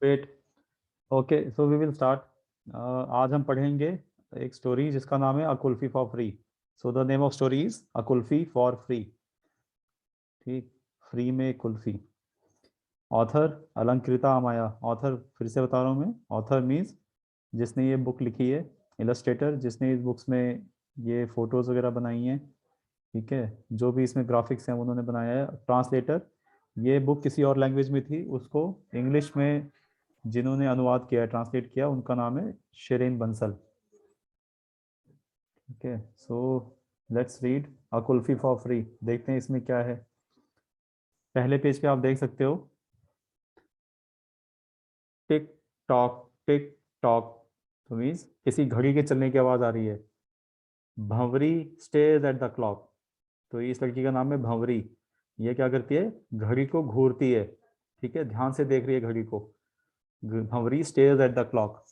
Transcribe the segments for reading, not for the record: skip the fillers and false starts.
Wait. Okay, so we will start. आज हम पढ़ेंगे एक स्टोरी जिसका नाम है a kulfi for free. So the name of story is a kulfi for free. ठीक, फ्री में कुल्फी। ऑथर अलंकृता अमाया। ऑथर फिर से बता रहा हूँ मैं, ऑथर मीन्स जिसने ये बुक लिखी है, इलस्ट्रेटर जिसने इस बुक्स में ये फोटोज़ वगैरह बनाई हैं, ठीक है, जो भी इसमें ग्राफिक्स हैं उन्होंने बनाया है। ट्रांसलेटर, ये बुक किसी और लैंग्वेज में थी, उसको इंग्लिश में जिन्होंने अनुवाद किया, ट्रांसलेट किया, उनका नाम है शिरीन बंसल। ठीक है, so let's read a kulfi for free. देखते हैं इसमें क्या है। पहले पेज पे आप देख सकते हो, टिक टिक टॉक, तो मीन्स किसी घड़ी के चलने की आवाज़ आ रही है। Bhanwari stage at the clock, तो इस लड़की का नाम है भंवरी। ये क्या करती है, घड़ी को घूरती है। ठीक है, ध्यान से देख रही है घड़ी को। Bhanwari stage at the clock.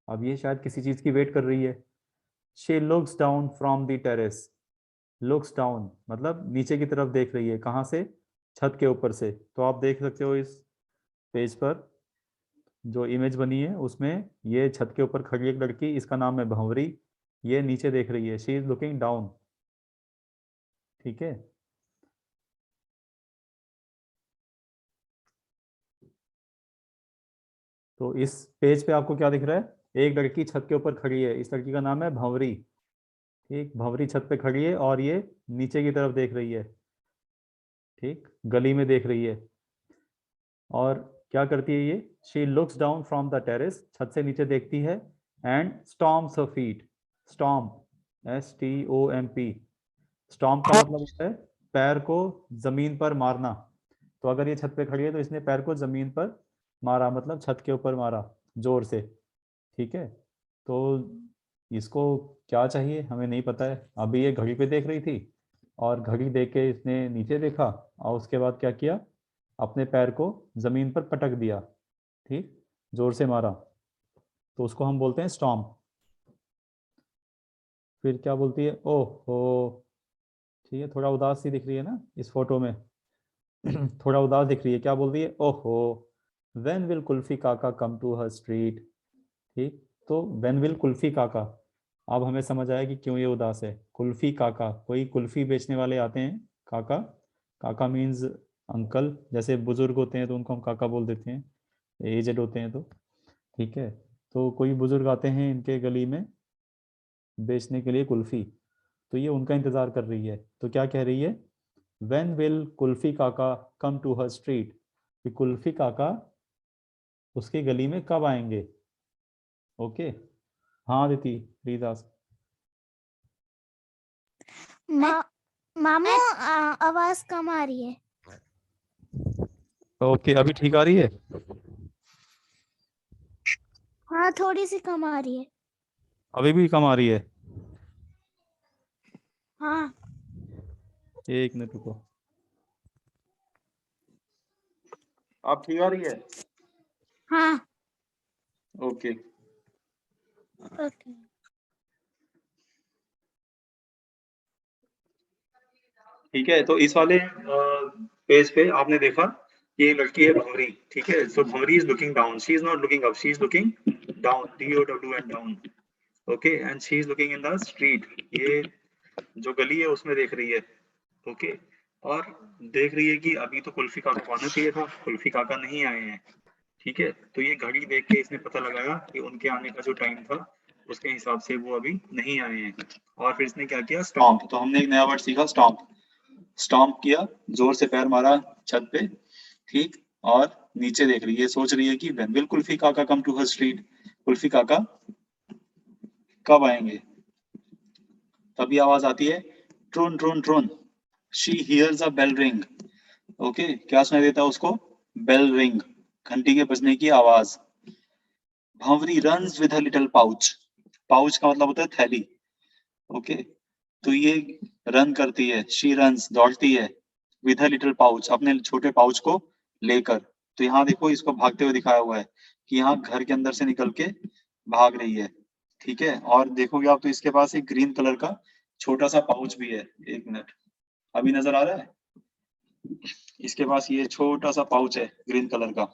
अब ये शायद किसी चीज़ की वेट कर रही है। She looks down from the terrace. Looks down मतलब नीचे की तरफ देख रही है। कहाँ से? छत के ऊपर से। तो आप देख सकते हो इस पेज पर जो इमेज बनी है उसमें ये छत के ऊपर खड़ी एक लड़की, इसका नाम है भंवरी। ये नीचे देख रही है, शी इज लुकिंग डाउन। ठीक है, तो इस पेज पे आपको क्या दिख रहा है? एक लड़की छत के ऊपर खड़ी है, इस लड़की का नाम है भंवरी। ठीक, भंवरी छत पे खड़ी है और ये नीचे की तरफ देख रही है। ठीक, गली में देख रही है। और क्या करती है ये? She looks down from the terrace, छत से नीचे देखती है। And stomps her feet. Stomp, STOMP। Stomp का मतलब होता है पैर को जमीन पर मारना। तो अगर ये छत पे खड़ी है तो इसने पैर को जमीन पर मारा, मतलब छत के ऊपर मारा जोर से। ठीक है, तो इसको क्या चाहिए हमें नहीं पता है। अभी ये घड़ी पे देख रही थी और घड़ी देख के इसने नीचे देखा और उसके बाद क्या किया, अपने पैर को जमीन पर पटक दिया। ठीक, जोर से मारा, तो उसको हम बोलते हैं स्टॉम्प। फिर क्या बोलती है? ओहो। ठीक है, थोड़ा उदास सी दिख रही है ना इस फोटो में। थोड़ा उदास दिख रही है। क्या बोल रही है? ओहो, when will Kulfi Kaka come to her street. ठीक, तो वेन विल कुल्फी काका। अब हमें समझ आया कि क्यों ये उदास है। कुल्फी काका, कोई कुल्फी बेचने वाले आते हैं। काका, काका मीन्स अंकल। जैसे बुजुर्ग होते हैं तो उनको हम काका बोल देते हैं, एजेड होते हैं तो। ठीक है, तो कोई बुजुर्ग आते हैं इनके गली में बेचने के लिए कुल्फी, तो ये उनका इंतजार कर रही है। तो क्या कह रही है? When will Kulfi Kaka come to her street, कि कुल्फी काका उसकी गली में कब आएंगे। ओके, हाँ दीदी प्लीज आस्क। मामू आवाज कम आ रही है। ओके, अभी ठीक आ रही है? हाँ, थोड़ी सी कम आ रही है। अभी भी कम आ रही है? हाँ। एक मिनट रुको। अब ठीक आ रही है? हाँ। ओके। ओके। ठीक है, तो इस वाले पेज पे आपने देखा कि ये लड़की है भंवरी। ठीक है, so Bhanwari is looking down, she is not looking up, she is looking down, DOWN down. Okay, and she is looking in the street. ये जो गली है उसमें देख रही है। ओके, और देख रही है कि अभी तो कुल्फी काका को आना चाहिए था, कुल्फी काका नहीं आए हैं। ठीक है, तो ये घड़ी देख के इसने पता लगाया कि उनके आने का जो टाइम था उसके हिसाब से वो अभी नहीं आए हैं। और फिर इसने क्या किया? स्टॉम्प। तो हमने एक नया वर्ड सीखा, स्टॉम्प। स्टॉम्प किया, जोर से पैर मारा छत पे। ठीक, और नीचे देख रही है, सोच रही है कि when will Kulfi Kaka come to her street, Kulfi Kaka कब आएंगे। तभी आवाज आती है, ट्रून ट्रून ट्रून। She hears a bell ring. Okay, क्या सुनाई देता है उसको? बेल रिंग, घंटी के बजने की आवाज। Bhanwari runs with a little pouch. Pouch का मतलब होता है थैली। ओके, तो ये रन करती है, शी रन्स, दौड़ती है, विद अ लिटिल पाउच, अपने छोटे पाउच को लेकर। तो यहाँ देखो, इसको भागते हुए दिखाया हुआ है कि यहाँ घर के अंदर से निकल के भाग रही है। ठीक है, और देखोगे आप तो इसके पास एक ग्रीन कलर का छोटा सा पाउच भी है। एक मिनट, अभी नजर आ रहा है? इसके पास ये छोटा सा पाउच है ग्रीन कलर का।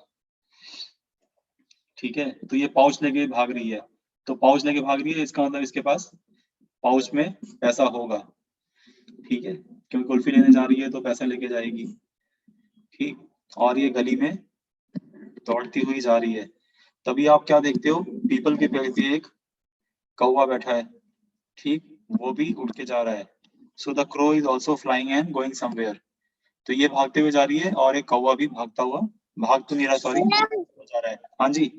ठीक है, तो ये पाउच लेके भाग रही है, तो पाउच लेके भाग रही है, इसका मतलब इसके पास पाउच में पैसा होगा। ठीक है, क्योंकि कुल्फी लेने जा रही है तो पैसा लेके जाएगी। ठीक, और ये गली में दौड़ती हुई जा रही है। तभी आप क्या देखते हो, पीपल के पेड़ पे एक कौवा बैठा है। ठीक, वो भी उड़ के जा रहा है। So the crow is also flying and going somewhere. तो ये भागते हुए जा रही है और एक कौवा भी भागता हुआ, भाग तो नहीं रहा, सॉरी, जा रहा है। हाँ जी,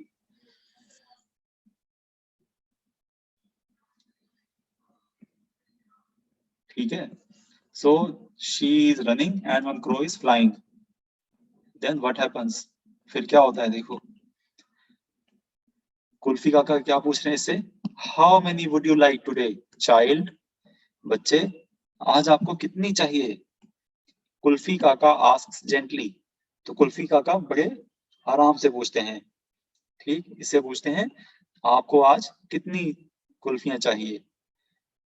ठीक है। So she is running and one crow is flying. Then what happens, फिर क्या होता है देखो। कुल्फी काका क्या पूछ रहे हैं इससे, how many would you like today child. बच्चे, आज आपको कितनी चाहिए। कुल्फी काका आस्क्स जेंटली। तो कुल्फी काका बड़े आराम से पूछते हैं। ठीक, इससे पूछते हैं आपको आज कितनी कुल्फियां चाहिए।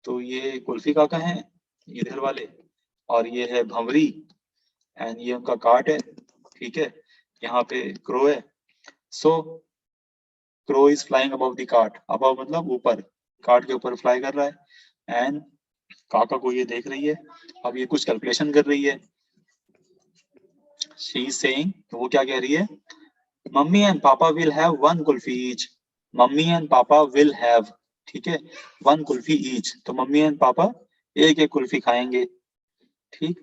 तो ये कुल्फी काका हैं इधर वाले, और ये है भंवरी, एंड ये उनका कार्ट है। ठीक है, यहाँ पे क्रो है। So crow is flying above the cart, above मतलब ऊपर, कार्ट के ऊपर फ्लाई कर रहा है। एंड काका को ये देख रही है, अब ये कुछ कैलकुलेशन कर रही है। शी इज सेइंग, तो वो क्या कह रही है, मम्मी एंड पापा will have one kulfi each. Mummy and पापा विल हैव, ठीक है, वन कुल्फी ईच, तो मम्मी एंड पापा एक एक कुल्फी खाएंगे। ठीक,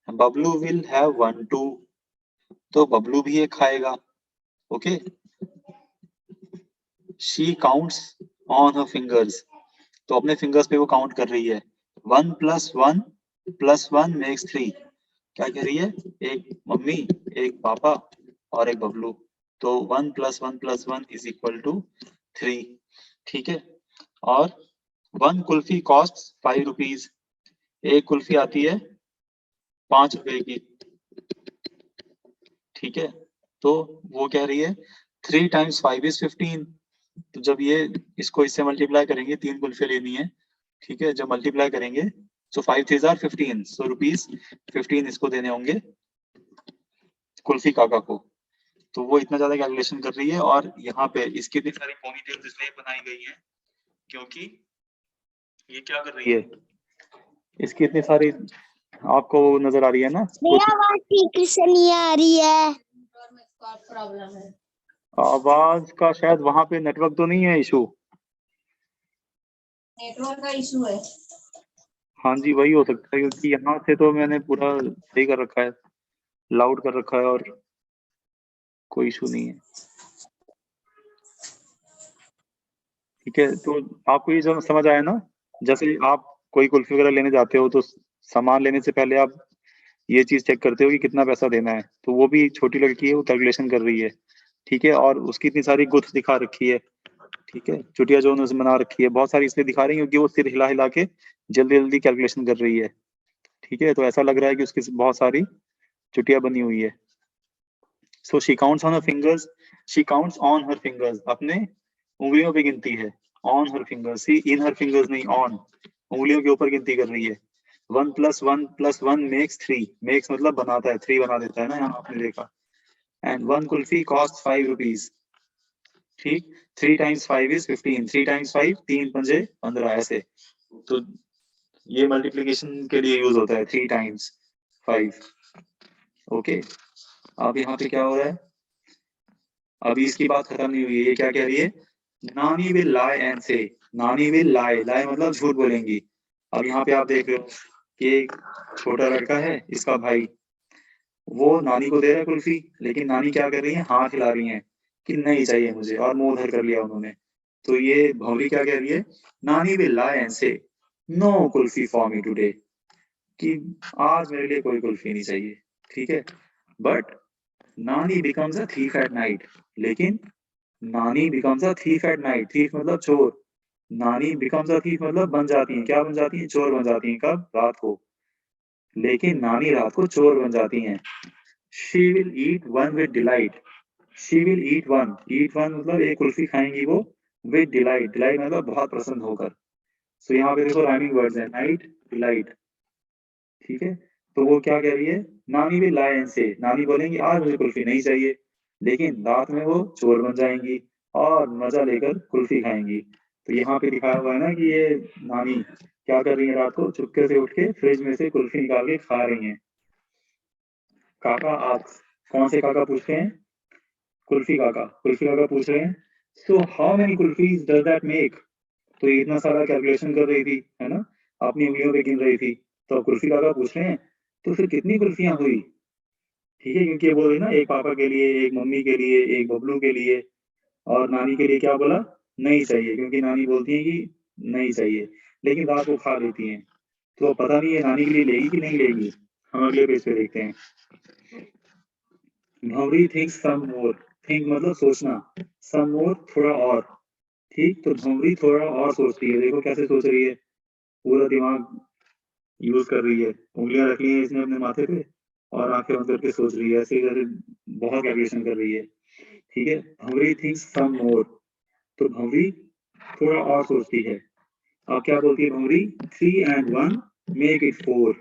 Bablu will have one two, तो बबलू भी एक खाएगा। Okay, she counts on her fingers, तो अपने फिंगर्स पे वो काउंट कर रही है। 1 + 1 + 1 मेक्स 3। क्या कह रही है, एक मम्मी, एक पापा और एक बबलू, तो 1 + 1 + 1 इज इक्वल टू 3। ठीक है, और वन कुल्फी कॉस्ट 5 रुपीज, एक कुल्फी आती है 5 रुपए की। ठीक है, तो वो कह रही है 3 × 5 = 15। तो जब ये इसको इससे मल्टीप्लाई करेंगे, 3 कुल्फियां लेनी है। ठीक है, जब मल्टीप्लाई करेंगे सो 5 3 = 15, सो रुपीज 15 इसको देने होंगे कुल्फी काका को। तो वो इतना ज्यादा कैलकुलेशन कर रही है, और यहाँ पे इसकी इतनी सारी पोनीटेल्स इसलिए बनाई गई है क्योंकि ये क्या कर रही है, इसकी इतनी सारी, आपको नजर आ रही है ना, मेरी आवाज ठीक से नहीं आ रही है। प्रॉब्लम है, आवाज का शायद वहां पे नेटवर्क तो नहीं है इशू। नेटवर्क का इशू है। हाँ जी, वही हो सकता है, क्योंकि यहाँ से तो मैंने पूरा सही कर रखा है, लाउड कर रखा है, और कोई इशू नहीं है। ठीक है, तो आपको ये जो समझ आया ना, जैसे आप कोई कुल्फी वगैरह लेने जाते हो तो सामान लेने से पहले आप ये चीज चेक करते हो कि कितना पैसा देना है, तो वो भी छोटी लड़की है, वो कैलकुलेशन कर रही है। ठीक है, और उसकी इतनी सारी गुत्थ दिखा रखी है। ठीक है, चुटिया जो उन्होंने बना रखी है, बहुत सारी इसलिए दिखा रही है क्योंकि वो सिर हिला हिला के जल्दी जल्दी कैलकुलेशन कर रही है। ठीक है, तो ऐसा लग रहा है कि उसकी बहुत सारी चुटिया बनी हुई है। So she counts on her fingers, she counts on her fingers, अपने उंगलियों पे गिनती है। On her fingers, see in her fingers नहीं, ऑन, उंगलियों के ऊपर गिनती कर रही है। 1 + 1 + 1 मेक्स 3, मेक्स मतलब बनाता है, 3 बना देता है ना, यहाँ आपने देखा। And one kulfi cost 5 rupees. ठीक, 3 × 5 = 15, 3 × 5 3 × 5 = 15, ऐसे। तो ये मल्टीप्लिकेशन के लिए यूज होता है, 3 × 5। ओके, अब यहाँ पे क्या हो रहा है, अभी इसकी बात खत्म नहीं हुई है। ये क्या कह रही है, नानी विल लाई एंड से, नानी विल लाई, लाई मतलब झूठ बोलेंगी। अब यहाँ पे आप देख रहे हो कि एक छोटा लड़का है, इसका भाई, वो नानी को दे रहा है कुल्फी, लेकिन नानी क्या कर रही है, हाथ हिला रही है कि नहीं चाहिए मुझे, और मुंह उधर कर लिया उन्होंने। तो ये भौरी क्या कह रही है, नानी will lie and say no kulfi for me today, कि आज मेरे लिए कोई कुल्फी नहीं चाहिए। ठीक है, बट नानी becomes a thief at night, लेकिन नानी becomes a thief at night, thief मतलब चोर, नानी बिकम्स अ थीफ मतलब बन जाती है, क्या बन जाती है, चोर बन जाती है। कब, रात को, लेकिन नानी रात को चोर बन जाती हैं। She will eat one with delight, she will eat one, eat one मतलब एक कुल्फी खाएंगी वो, विद डिलाइट, डिलाइट मतलब बहुत प्रसन्न होकर। सो यहाँ पे देखो राइमिंग वर्ड्स हैं, नाइट, डिलाइट। ठीक है, तो वो क्या कह रही है, नानी विल लाई एंड से, नानी बोलेंगी आज मुझे कुल्फी नहीं चाहिए, लेकिन रात में वो चोर बन जाएंगी, और मजा लेकर कुल्फी खाएंगी। तो यहाँ पे दिखाया हुआ है ना कि ये नानी क्या कर रही है, रात को चुपके से उठ के फ्रिज में से कुल्फी निकाल के खा रही हैं। काका आस्क्स, कौन से काका पूछते हैं? कुल्फी काका पूछ रहे हैं, so how many kulfis does that make? तो ये इतना सारा कैलकुलेशन कर रही थी, है ना, अपनी उंगलियों पे गिन रही थी। तो अब कुल्फी काका पूछ रहे हैं, तो फिर कितनी कुल्फियां हुई? ठीक है, क्योंकि ये बोल रही ना, एक पापा के लिए, एक मम्मी के लिए, एक बबलू के लिए, और नानी के लिए क्या बोला? नहीं चाहिए, क्योंकि नानी बोलती है कि नहीं चाहिए, लेकिन रात को खा लेती हैं। तो अब पता नहीं है नानी के लिए लेगी कि नहीं लेगी। हम अगले पेज पे देखते हैं। भंवरी थिंक्स सम मोर, थिंक मतलब सोचना, सम मोर थोड़ा और, ठीक, तो भंवरी थोड़ा और सोचती है। देखो कैसे सोच रही है, पूरा दिमाग यूज कर रही है, उंगलियां रख ली है इसने अपने माथे पे और आंखें बंद करके सोच रही है, ऐसे जैसे बहुत कैलकुलेशन कर रही है। ठीक है, भंवरी थिंक्स सम मोर, तो भंवरी थोड़ा और सोचती है। अब क्या बोलती है भंवरी? 3 and 1 make it 4।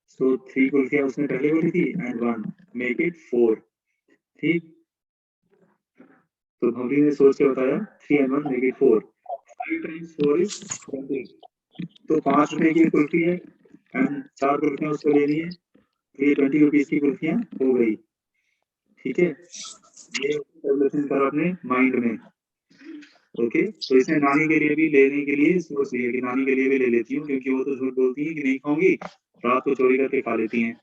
सो 3 कुल्फियां उसने पहले बोली थी, एंड 1 मेक इट 4। ठीक, तो भंवरी ने सोच के बताया 3 and 1 make it 4। 5 times 4 is 20। तो 5 रुपए की कुल्फी है एंड 4 कुल्फियां उसको लेनी है, तो ये 20 रुपीज की कुल्फियां हो गई। ठीक है, ये कैलकुलेशन करा अपने माइंड में। ओके, तो इसने नानी के लिए भी लेने के लिए सोच लिया कि नानी के लिए भी ले लेती हूँ, क्योंकि वो तो झूठ बोलती है कि नहीं खाऊंगी, रात को चोरी करके खा लेती हैं।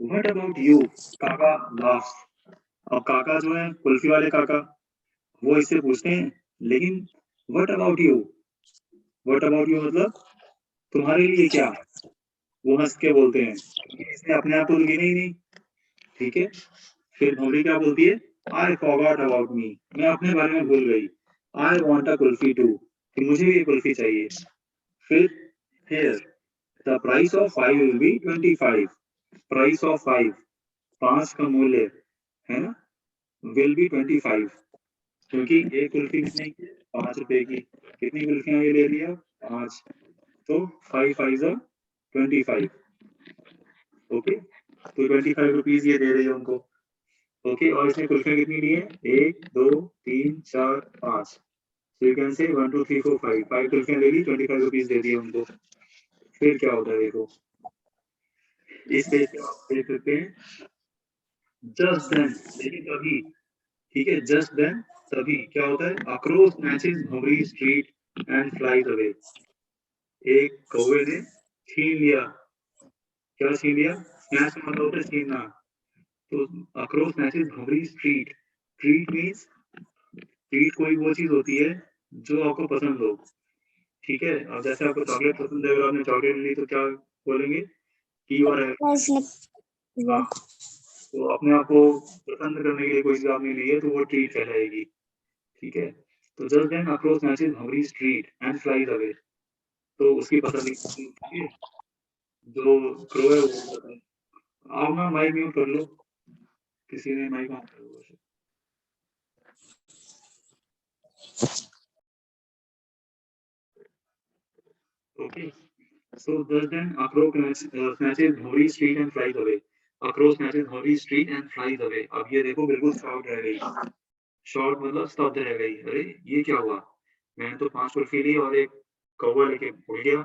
What about you? काका लाफ्स। अब काका जो है, कुल्फी वाले काका, वो इससे पूछते हैं, लेकिन what about you? What about you मतलब तुम्हारे लिए क्या? वो हंस के बोलते हैं, क्योंकि इसने अपने आप को तो गिना ही नहीं। ठीक है, फिर भौरी क्या बोलती है? आई फॉरगॉट अबाउट मी, मैं अपने बारे में भूल गई। I want a kulfi too, कि मुझे भी एक कुल्फी चाहिए। फिर here the price of 5 will be 25। Price of 5, 5 का मूल्य, है ना, विल बी 25, क्योंकि एक कुल्फी कितने की? 5 रुपए की। कितनी कुल्फियां ये ले लिया? 5, तो 5 5 25। ओके, तो 25 रुपीज ये दे रही है उनको। ओके, और इसने कुल्फियां कितनी ली है? 1 2 3 4 5। सो यू कैन से 1 2 3 4 5, 5 कुल्फियां ले ली, 25 रुपीज दे दिए उनको। फिर क्या होता है देखो, इस पेज पे आप देख सकते हैं, जस्ट देन, लेकिन तभी, ठीक है, जस्ट देन तभी क्या होता है? अक्रॉस मैचेस भंवरी स्ट्रीट एंड फ्लाइज अवे। एक कौवे ने छीन लिया, क्या छीन लिया? स्नैच का मतलब होता है छीनना। तो अक्रॉस मैचेस भंवरी स्ट्रीट, ट्रीट मीन्स, ट्रीट कोई वो चीज होती है जो आपको पसंद हो। ठीक है, अब जैसे आपको चॉकलेट पसंद है, अगर आपने चॉकलेट ली तो क्या बोलेंगे? कि यू आर हैप्पी। हाँ, तो अपने आप को पसंद करने के लिए कोई चीज आपने ली है तो वो ट्रीट कहलाएगी। ठीक है, तो जस्ट देन अक्रॉस मैचेस भंवरी स्ट्रीट एंड फ्लाइज अवे, तो उसकी पसंद की जो क्रो है वो उड़ता है। आप ना माइक म्यूट कर लो, किसी ने माइक ऑन कर लो। Okay, so just then Akro snatches Bhori street and flies away. Akro snatches Bhori street and flies away. अब ये देखो बिल्कुल शॉर्ट रह गई, शॉर्ट मतलब स्तब्ध रह गई। अरे ये क्या हुआ, मैंने तो 5 कुल्फी ली और एक कौवा लेके उड़ गया।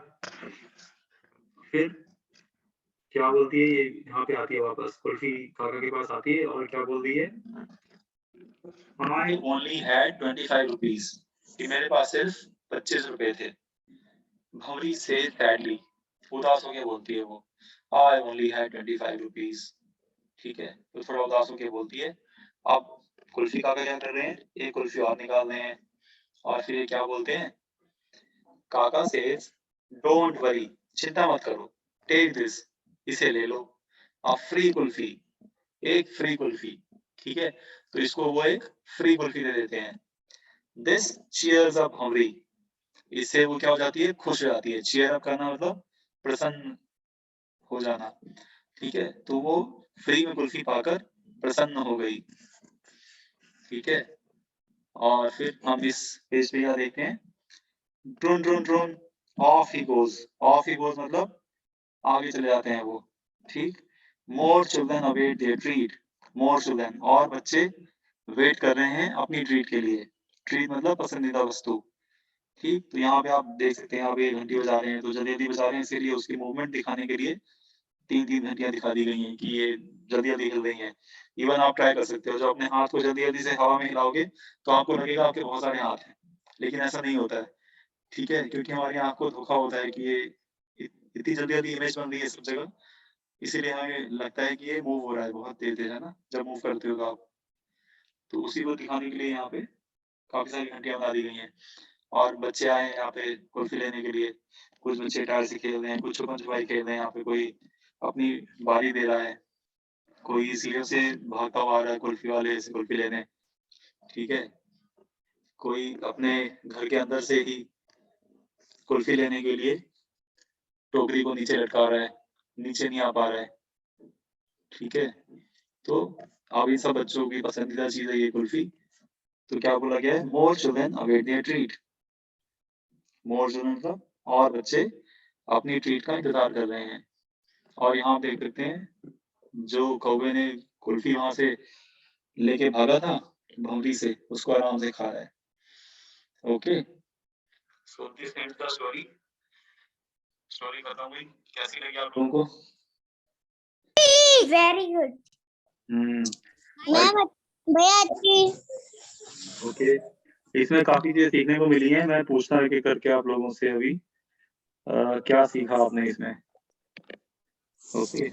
फिर क्या बोलती है ये, यहाँ पे आती है वापस, कुल्फी काका के पास आती है और क्या बोलती है? I only had 25 rupees, कि मेरे पास सिर्फ 25 रुपए थे। भंवरी से सैडली, उदास होके बोलती है वो, I only had 25 rupees। ठीक है, तो थोड़ा उदास होके बोलती है। अब कुल्फी काका क्या कर रहे हैं? एक कुल्फी और निकाल रहे हैं, और फिर ये क्या बोलते हैं? काका सेज डोंट वरी, चिंता मत करो, टेक दिस, इसे ले लो, अ फ्री कुल्फी, एक फ्री कुल्फी। ठीक है, तो इसको वो एक फ्री कुल्फी दे देते हैं। दिस चीयर्स अप भंवरी, इससे वो क्या हो जाती है? खुश हो जाती है। चीयर अप करना मतलब प्रसन्न हो जाना। ठीक है, तो वो फ्री में कुल्फी पाकर प्रसन्न हो गई। ठीक है, और फिर हम इस पेज पे क्या देखते हैं? Drone drone drone, off he goes, off he goes मतलब आगे चले जाते हैं वो। ठीक, more children await their treat, more children, और बच्चे वेट कर रहे हैं अपनी ट्रीट के लिए। ट्रीट मतलब पसंदीदा वस्तु। ठीक, तो यहाँ पे आप देख सकते हैं, यहाँ पे घंटी बजा रहे हैं, तो जल्दी-जल्दी बजा रहे हैं, इसीलिए उसकी मूवमेंट दिखाने के लिए 3-3 घंटियाँ दिखा दी गई हैं कि ये जल्दी-जल्दी हिल रही हैं। इवन आप ट्राई कर सकते हो, जब अपने हाथ को जल्दी-जल्दी से हवा में हिलाओगे, तो आपको लगेगा आपके बहुत सारे हाथ हैं, लेकिन ऐसा नहीं होता है, ठीक है? क्योंकि हमारी आँख को धोखा होता है कि ये इतनी जल्दी-जल्दी इमेज बन रही है सब जगह, इसीलिए हमें लगता है कि ये मूव हो रहा है बहुत तेज़-तेज़, है ना? जब मूव करते हो तो आप। तो उसी को दिखाने के लिए यहाँ पे काफ़ी सारी घंटियाँ बना दी गई हैं, और बच्चे आए हैं यहाँ पे कुल्फ़ी लेने के लिए। कुछ बच्चे टायर से खेल रहे हैं, कुछ छुपन-छुपाई खेल रहे हैं, यहाँ पे कोई अपनी बारी दे रहा है, कोई सीढ़ियों से भागता हुआ आ रहा है कुल्फ़ी वाले से कुल्फ़ी लेने, ठीक है? कोई अपने घर के अंदर से ही कुल्फ़ी लेने के लिए टोकरी को नीचे लटका रहा है, नीचे नहीं आ पा रहा है, ठीक है? तो अब इन सब बच्चों की पसंदीदा चीज़ है ये कुल्फ़ी, तो क्या बोला गया है? More children await their treat. More children मतलब और बच्चे अपनी ट्रीट का इंतज़ार कर रहे हैं। और यहाँ आप देख सकते हैं, जो कौवे ने कुल्फ़ी वहाँ से लेके भागा था भौंरी से, उसको आराम से खा रहा है। Okay, so this ends the story. Story खत्म हुई। कैसी लगी आप लोगों को? Very good. मैम भैया अच्छी। ओके, इसमें काफ़ी चीज़ें सीखने को मिली हैं। मैं पूछता एक-एक करके आप लोगों से अभी क्या सीखा आपने इसमें? ओके।